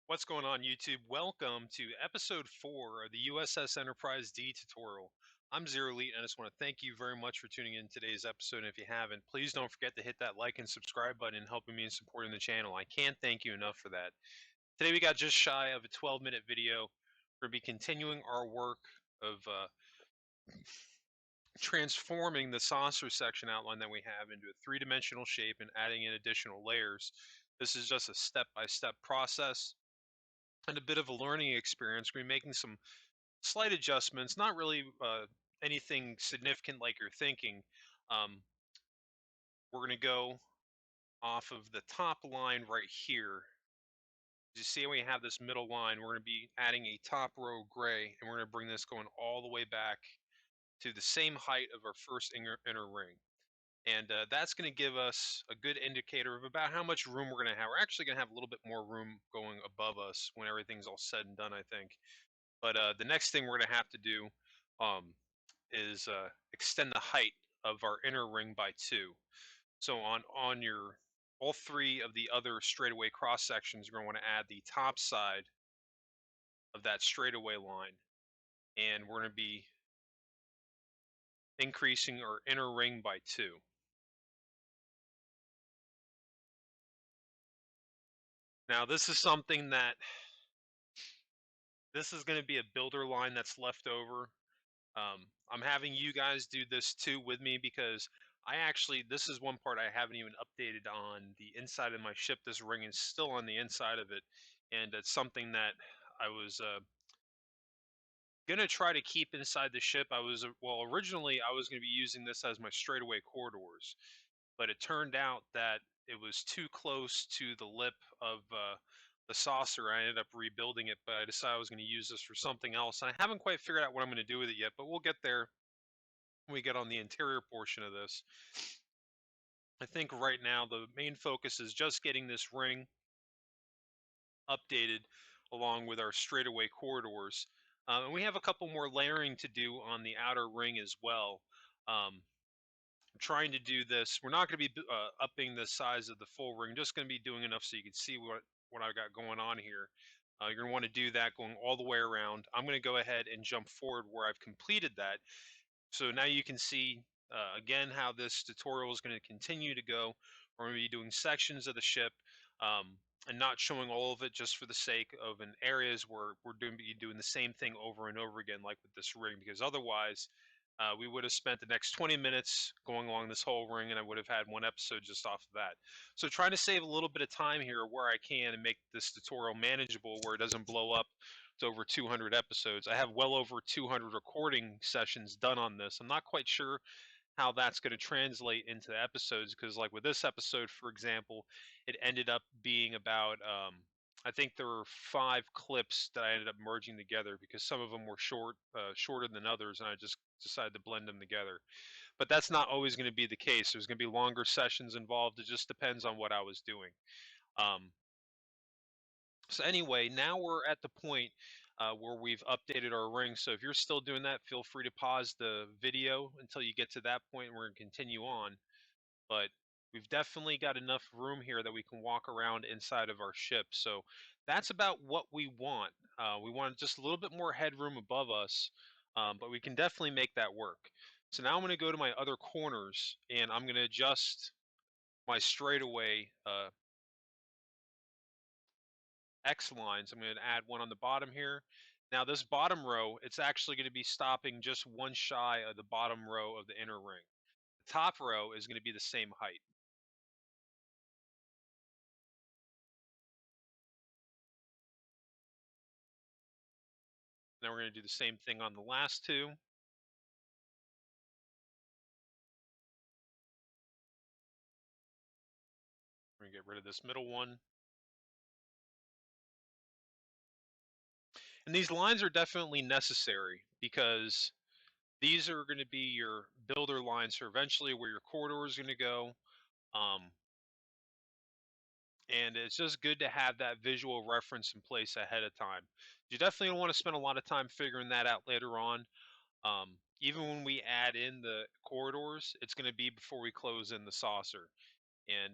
What's going on, YouTube? Welcome to episode 4 of the U.S.S. Enterprise D tutorial. I'm Zero Elite, and I just want to thank you very much for tuning in today's episode. And if you haven't, please don't forget to hit that like and subscribe button and helping me in supporting the channel. I can't thank you enough for that. Today we got just shy of a 12-minute video. We're going to be continuing our work of transforming the saucer section outline that we have into a three-dimensional shape and adding in additional layers. This is just a step-by-step process and a bit of a learning experience. We're making some slight adjustments, not really anything significant like you're thinking. Um, we're going to go off of the top line right here. As you see, we have this middle line. We're going to be adding a top row gray, and we're going to bring this going all the way back to the same height of our first inner ring. And that's going to give us a good indicator of about how much room we're going to have. We're actually going to have a little bit more room going above us when everything's all said and done, I think. But the next thing we're going to have to do um, is extend the height of our inner ring by 2. So on your all 3 of the other straightaway cross sections, you're going to want to add the top side of that straightaway line, and we're going to be increasing our inner ring by 2. Now this is something that this is going to be a builder line that's left over. I'm having you guys do this too with me because this is one part I haven't even updated on the inside of my ship. This ring is still on the inside of it, and it's something that I was gonna try to keep inside the ship. Originally I was gonna be using this as my straightaway corridors, but it turned out that it was too close to the lip of the saucer. I ended up rebuilding it, but I decided I was going to use this for something else. And I haven't quite figured out what I'm going to do with it yet, but we'll get there when we get on the interior portion of this. I think right now the main focus is just getting this ring updated along with our straightaway corridors. And we have a couple more layering to do on the outer ring as well. I'm trying to do this. We're not going to be upping the size of the full ring, just going to be doing enough so you can see what I got going on here. You're going to want to do that going all the way around. I'm going to go ahead and jump forward where I've completed that. So now you can see again how this tutorial is going to continue to go. We're going to be doing sections of the ship and not showing all of it just for the sake of an areas where we're doing the same thing over and over again like with this ring, because otherwise we would have spent the next 20 minutes going along this whole ring and I would have had one episode just off of that. So trying to save a little bit of time here where I can and make this tutorial manageable where it doesn't blow up to over 200 episodes. I have well over 200 recording sessions done on this. I'm not quite sure how that's going to translate into the episodes, because like with this episode, for example, it ended up being about I think there were 5 clips that I ended up merging together because some of them were shorter than others, and I just decided to blend them together. But that's not always going to be the case. There's going to be longer sessions involved. It just depends on what I was doing. Um, so anyway, now we're at the point where we've updated our ring. So if you're still doing that, feel free to pause the video until you get to that point. We're going to continue on. But we've definitely got enough room here that we can walk around inside of our ship. So that's about what we want. We want just a little bit more headroom above us, but we can definitely make that work. So now I'm going to go to my other corners and I'm going to adjust my straightaway X lines. I'm going to add one on the bottom here. Now this bottom row, it's actually going to be stopping just one shy of the bottom row of the inner ring. The top row is going to be the same height. Now we're going to do the same thing on the last 2. We're going to get rid of this middle one. And these lines are definitely necessary because these are going to be your builder lines for eventually where your corridor is going to go. Um, and it's just good to have that visual reference in place ahead of time. You definitely don't want to spend a lot of time figuring that out later on. Even when we add in the corridors, it's going to be before we close in the saucer. And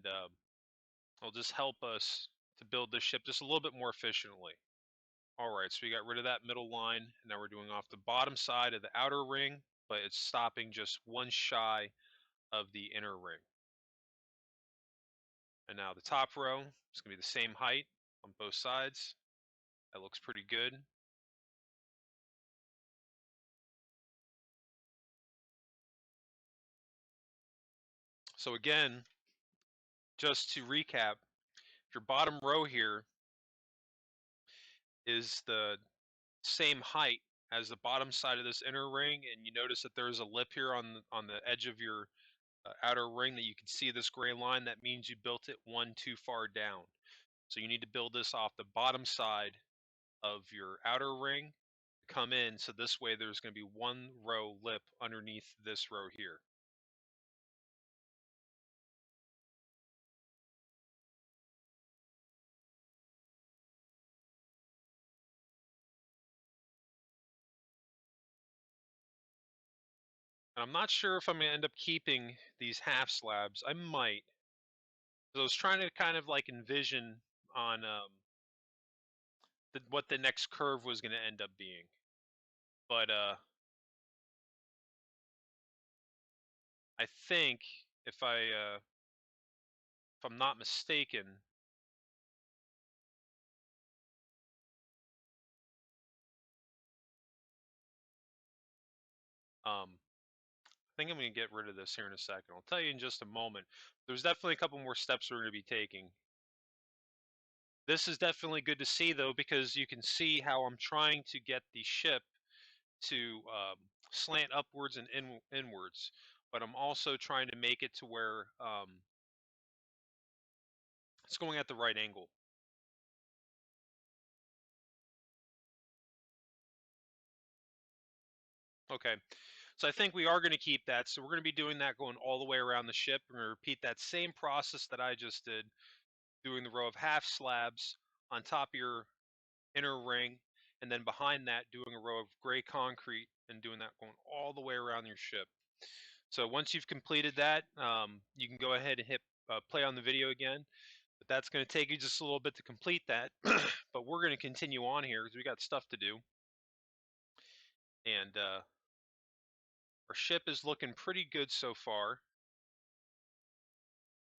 it'll just help us to build this ship just a little bit more efficiently. All right, so we got rid of that middle line, and now we're doing off the bottom side of the outer ring, but it's stopping just one shy of the inner ring. And now the top row is going to be the same height on both sides. That looks pretty good. So again, just to recap, your bottom row here is the same height as the bottom side of this inner ring, and you notice that there's a lip here on the edge of your outer ring that you can see this gray line. That means you built it one too far down. So you need to build this off the bottom side of your outer ring, come in, so this way there's going to be one row lip underneath this row here. And I'm not sure if I'm going to end up keeping these half slabs. I might. So I was trying to kind of like envision on what the next curve was going to end up being. But I think if I'm not mistaken, I think I'm going to get rid of this here in a second. I'll tell you in just a moment. There's definitely a couple more steps we're going to be taking. This is definitely good to see, though, because you can see how I'm trying to get the ship to slant upwards and inwards, but I'm also trying to make it to where it's going at the right angle. Okay, so I think we are going to keep that. So we're going to be doing that going all the way around the ship. We're going to repeat that same process that I just did, doing the row of half slabs on top of your inner ring, and then behind that doing a row of gray concrete and doing that going all the way around your ship. So once you've completed that, you can go ahead and hit play on the video again. But that's going to take you just a little bit to complete that. But we're going to continue on here because we got stuff to do. And our ship is looking pretty good so far.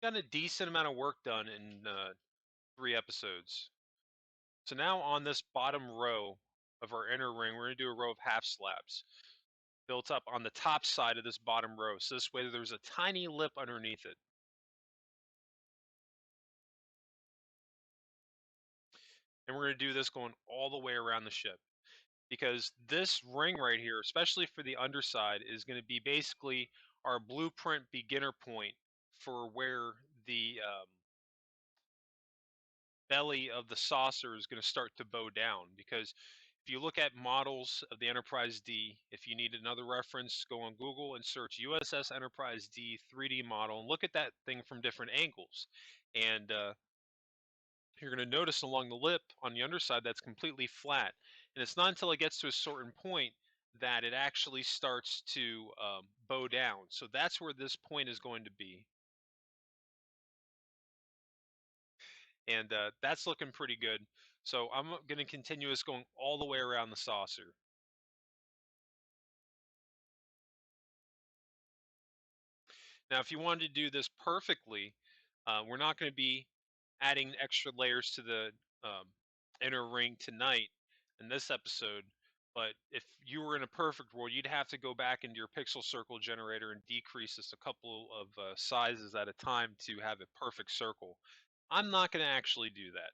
Got a decent amount of work done in 3 episodes. So now on this bottom row of our inner ring, we're going to do a row of half slabs built up on the top side of this bottom row. So this way there's a tiny lip underneath it. And we're going to do this going all the way around the ship, because this ring right here, especially for the underside, is going to be basically our blueprint beginner point for where the belly of the saucer is going to start to bow down. Because if you look at models of the Enterprise D, if you need another reference, go on Google and search U.S.S. Enterprise D 3D model and look at that thing from different angles. And you're going to notice along the lip on the underside that's completely flat. And it's not until it gets to a certain point that it actually starts to bow down. So that's where this point is going to be. And that's looking pretty good. So I'm going to continue this going all the way around the saucer. Now, if you wanted to do this perfectly, we're not going to be adding extra layers to the um, inner ring tonight in this episode. But if you were in a perfect world, you'd have to go back into your pixel circle generator and decrease this a couple of sizes at a time to have a perfect circle. I'm not going to actually do that.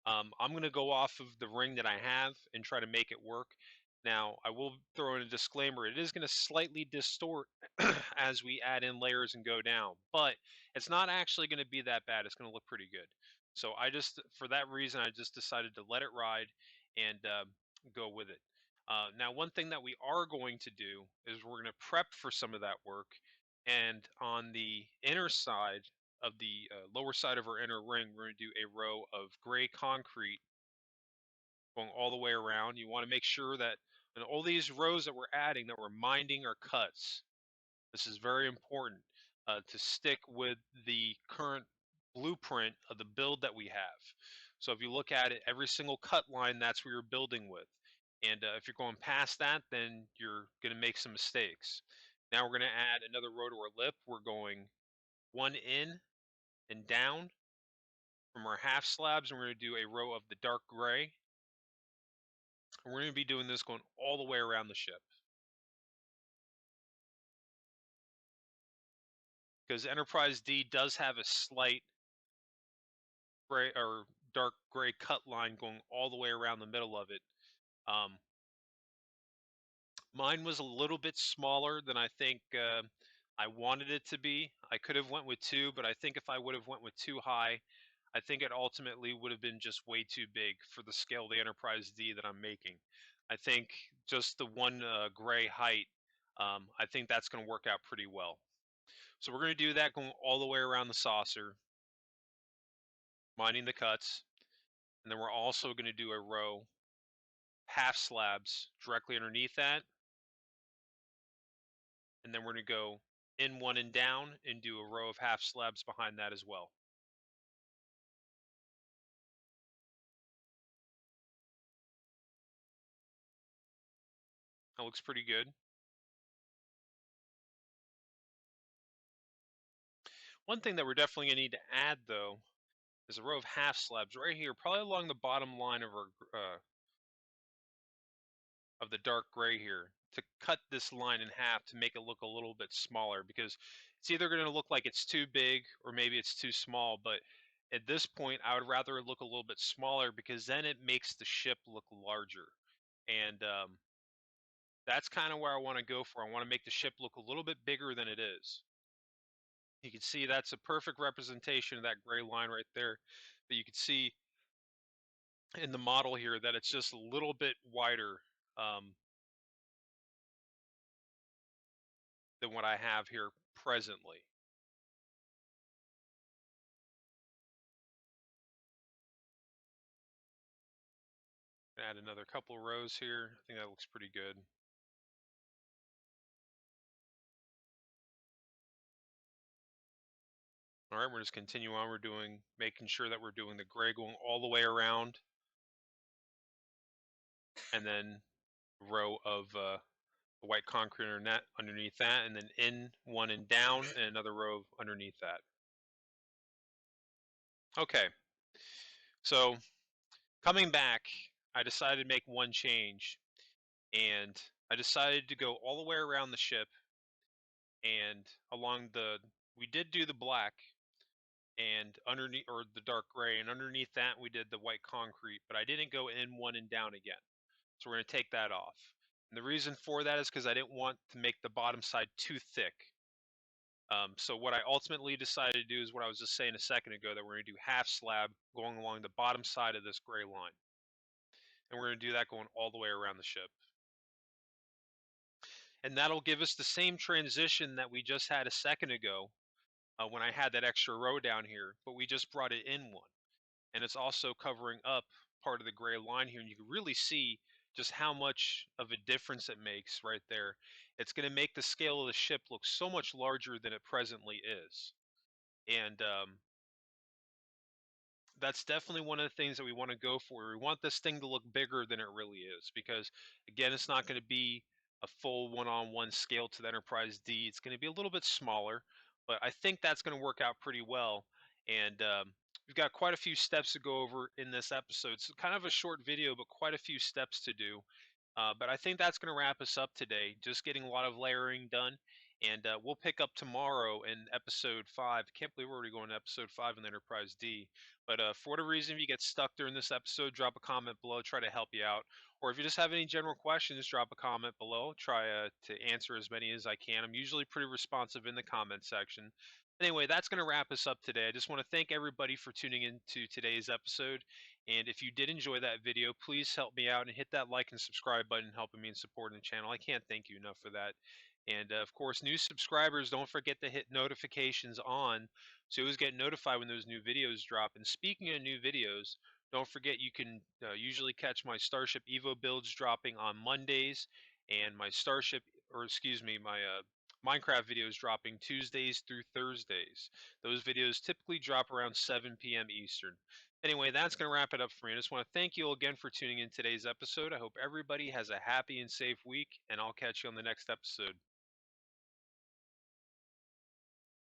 I'm going to go off of the ring that I have and try to make it work. Now, I will throw in a disclaimer. It is going to slightly distort as we add in layers and go down, but it's not actually going to be that bad. It's going to look pretty good. So for that reason, I just decided to let it ride and go with it. Now, one thing that we are going to do is we're going to prep for some of that work. And on the inner side of the lower side of our inner ring, we're going to do a row of gray concrete going all the way around. You want to make sure that in all these rows that we're adding, that we're minding our cuts. This is very important to stick with the current blueprint of the build that we have. So if you look at it, every single cut line, that's where you're building with. And if you're going past that, then you're going to make some mistakes. Now we're going to add another row to our lip. We're going one in and down from our half slabs, and we're going to do a row of the dark gray. And we're going to be doing this going all the way around the ship. Because Enterprise D does have a slight gray or dark gray cut line going all the way around the middle of it. Um, Mine was a little bit smaller than I think I wanted it to be. I could have went with two, but I think if I would have went with too high, I think it ultimately would have been just way too big for the scale of the Enterprise D that I'm making. I think just the one gray height, I think that's going to work out pretty well. So we're going to do that going all the way around the saucer, minding the cuts, and then we're also going to do a row half slabs directly underneath that, and then we're going to go in one and down and do a row of half slabs behind that as well. That looks pretty good. One thing that we're definitely going to need to add, though, is a row of half slabs right here, probably along the bottom line of our of the dark gray here, to cut this line in half to make it look a little bit smaller, because it's either going to look like it's too big or maybe it's too small. But at this point, I would rather it look a little bit smaller, because then it makes the ship look larger. And that's kind of where I want to go for. I want to make the ship look a little bit bigger than it is. You can see that's a perfect representation of that gray line right there. But you can see in the model here that it's just a little bit wider than what I have here presently. Add another couple of rows here. I think that looks pretty good. All right, we're just continue on. We're making sure that we're doing the gray going all the way around, and then a row of the white concrete underneath that, and then in one and down, and another row underneath that. Okay, so coming back, I decided to make one change, and I decided to go all the way around the ship and along the. We did do the black, and underneath, or the dark gray, and underneath that we did the white concrete, but I didn't go in one and down again. So we're going to take that off. And the reason for that is because I didn't want to make the bottom side too thick. So what I ultimately decided to do is what I was just saying a second ago, that we're going to do half slab going along the bottom side of this gray line. And we're going to do that going all the way around the ship. And that'll give us the same transition that we just had a second ago when I had that extra row down here, but we just brought it in one. And it's also covering up part of the gray line here, and you can really see just how much of a difference it makes right there. It's going to make the scale of the ship look so much larger than it presently is. And that's definitely one of the things that we want to go for. We want this thing to look bigger than it really is, because again, it's not going to be a full one-on-one scale to the Enterprise D. It's going to be a little bit smaller, but I think that's going to work out pretty well. And we've got quite a few steps to go over in this episode. It's kind of a short video, but quite a few steps to do. But I think that's going to wrap us up today. Just getting a lot of layering done. And we'll pick up tomorrow in episode 5. Can't believe we're already going to episode 5 in the Enterprise D. But for whatever reason, if you get stuck during this episode, drop a comment below. Try to help you out. Or if you just have any general questions, drop a comment below. Try to answer as many as I can. I'm usually pretty responsive in the comment section. Anyway, that's going to wrap us up today. I just want to thank everybody for tuning in to today's episode. And if you did enjoy that video, please help me out and hit that like and subscribe button, helping me and supporting the channel. I can't thank you enough for that. And of course, new subscribers, don't forget to hit notifications on so you always get notified when those new videos drop. And speaking of new videos, don't forget you can usually catch my Starship Evo builds dropping on Mondays, and my Starship, or excuse me, my Minecraft videos dropping Tuesdays through Thursdays. Those videos typically drop around 7 p.m. Eastern. Anyway, that's going to wrap it up for me. I just want to thank you all again for tuning in today's episode. I hope everybody has a happy and safe week, and I'll catch you on the next episode.